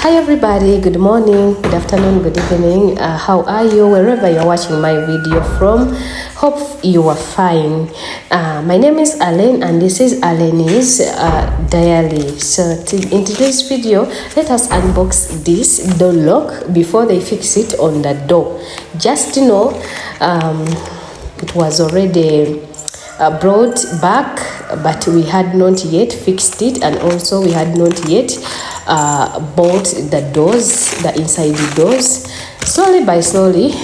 Hi everybody, good morning, good afternoon, good evening. How are you wherever you're watching my video from? Hope you are fine. My name is Alain and this is Alain's diary. So in today's video, let us unbox this door lock before they fix it on the door. Just to know, it was already brought back, but we had not yet fixed it, and also we had not yet bought the doors, the inside the doors. Slowly by slowly,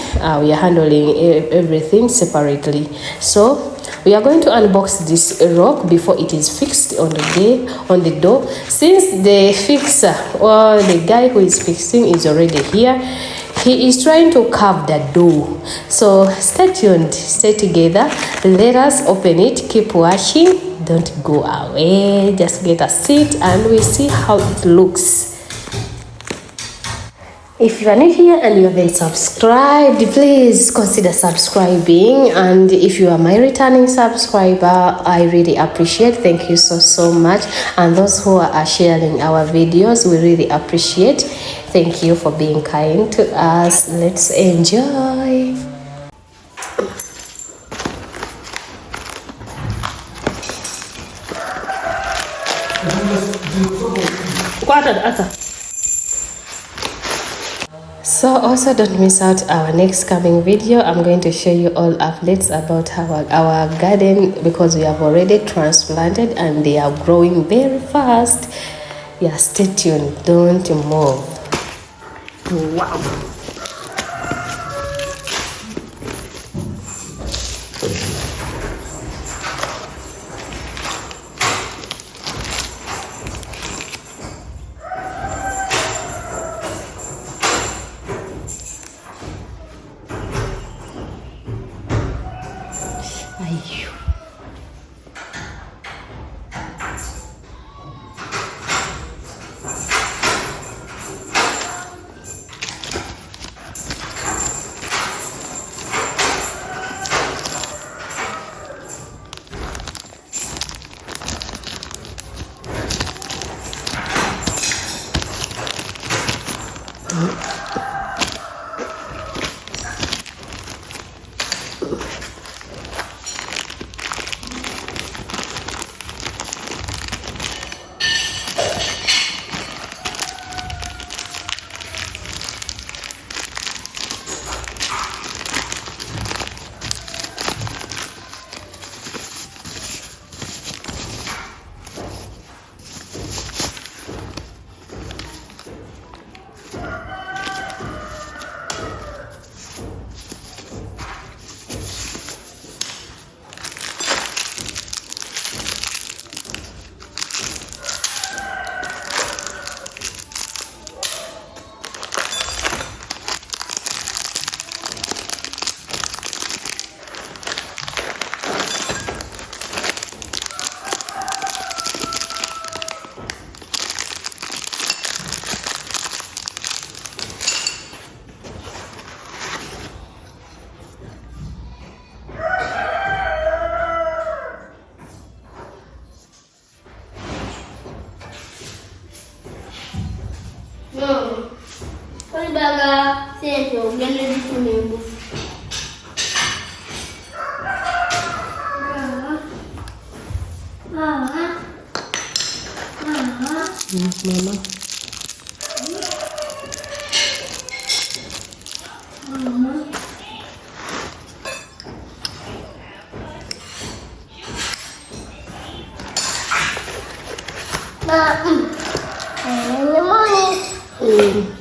we are handling everything separately. So we are going to unbox this rock before it is fixed on the door. Since the fixer or the guy who is fixing is already here, he is trying to carve the door. So stay tuned, stay together. Let us open it. Keep watching. Don't go away. Just get a seat and we see how it looks. If you are new here and you haven't subscribed, please consider subscribing. And if you are my returning subscriber, I really appreciate. Thank you so much. And those who are sharing our videos, we really appreciate. Thank you for being kind to us. Let's enjoy. So also don't miss out our next coming video. I'm going to show you all updates about our garden, because we have already transplanted and they are growing very fast. Yeah, stay tuned, don't move. Wow. Mama. In the morning.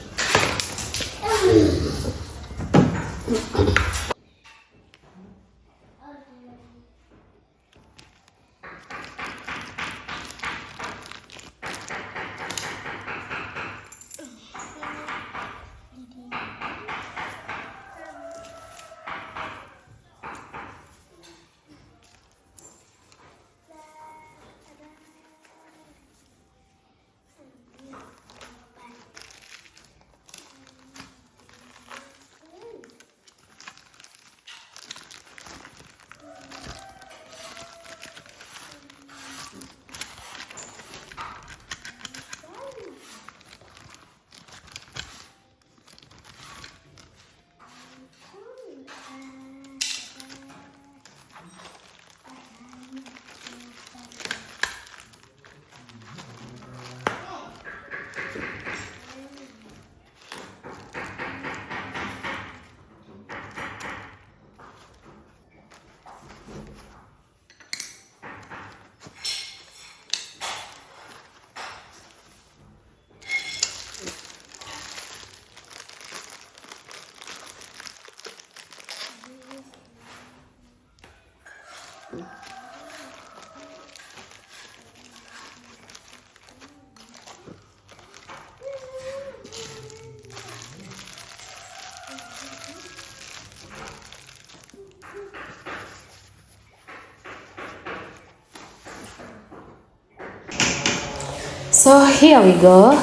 So here we go.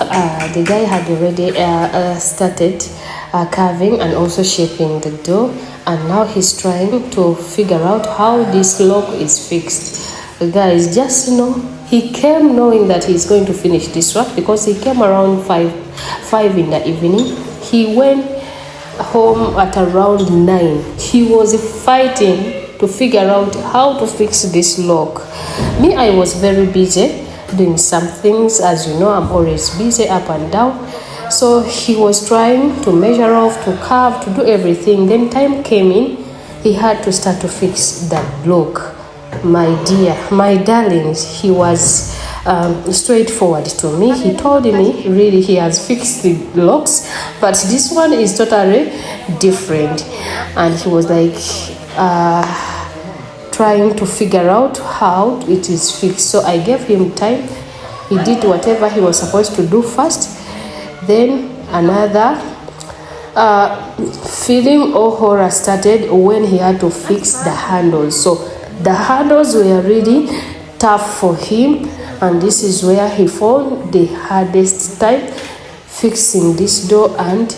The guy had already started carving and also shaping the dough, and now he's trying to figure out how this lock is fixed. Guys, just he came knowing that he's going to finish this work because he came around 5 in the evening. He went home at around 9. He was fighting to figure out how to fix this lock. Me, I was very busy doing some things. As you know, I'm always busy up and down. So he was trying to measure off, to carve, to do everything. Then time came in, he had to start to fix that lock. My dear, my darlings, he was straightforward to me. He told me really he has fixed the locks, but this one is totally different. And he was like trying to figure out how it is fixed. So I gave him time. He did whatever he was supposed to do first. Then another feeling or horror started when he had to fix the handles. So the handles were really tough for him, and this is where he found the hardest time fixing this door. And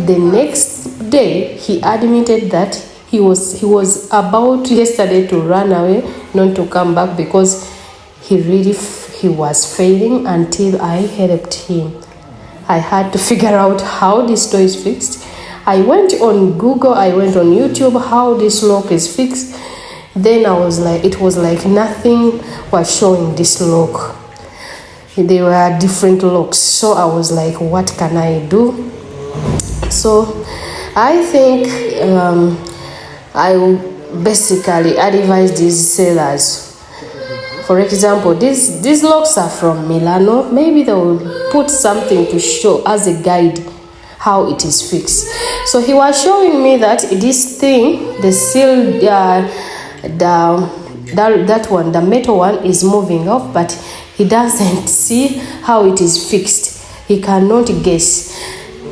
the next day he admitted that he was about yesterday to run away, not to come back, because he was failing until I helped him. I had to figure out how this door is fixed. I went on Google, I went on YouTube, how this lock is fixed. Then I was like, it was like nothing was showing this lock. They were different locks. So I was like, what can I do? So I think I will basically advise these sellers. For example, these locks are from Milano. Maybe they will put something to show as a guide how it is fixed. So he was showing me that this thing, the seal, that one, the metal one, is moving off, but he doesn't see how it is fixed. He cannot guess.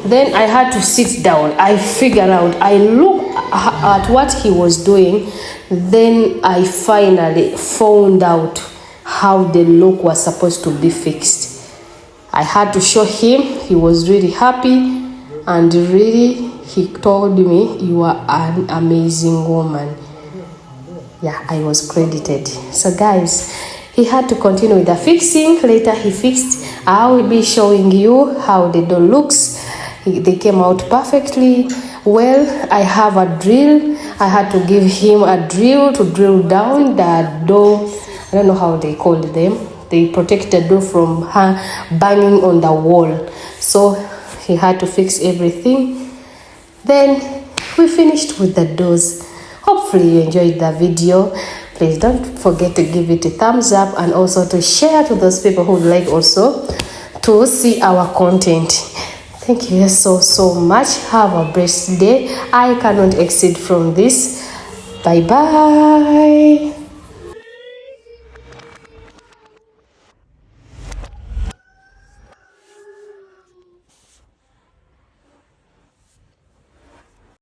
Then I had to sit down. I figured out. I looked at what he was doing. Then I finally found out how the lock was supposed to be fixed. I had to show him. He was really happy, and really he told me, "You are an amazing woman." Yeah, I was credited. So guys, he had to continue with the fixing. Later he fixed. I will be showing you how the door looks. They came out perfectly well. I have a drill. I had to give him a drill to drill down the door. I don't know how they called them. They protect the door from her banging on the wall. So he had to fix everything. Then we finished with the doors. Hopefully you enjoyed the video. Please don't forget to give it a thumbs up, and also to share to those people who would like also to see our content. Thank you so much. Have a blessed day. I cannot exit from this. Bye bye.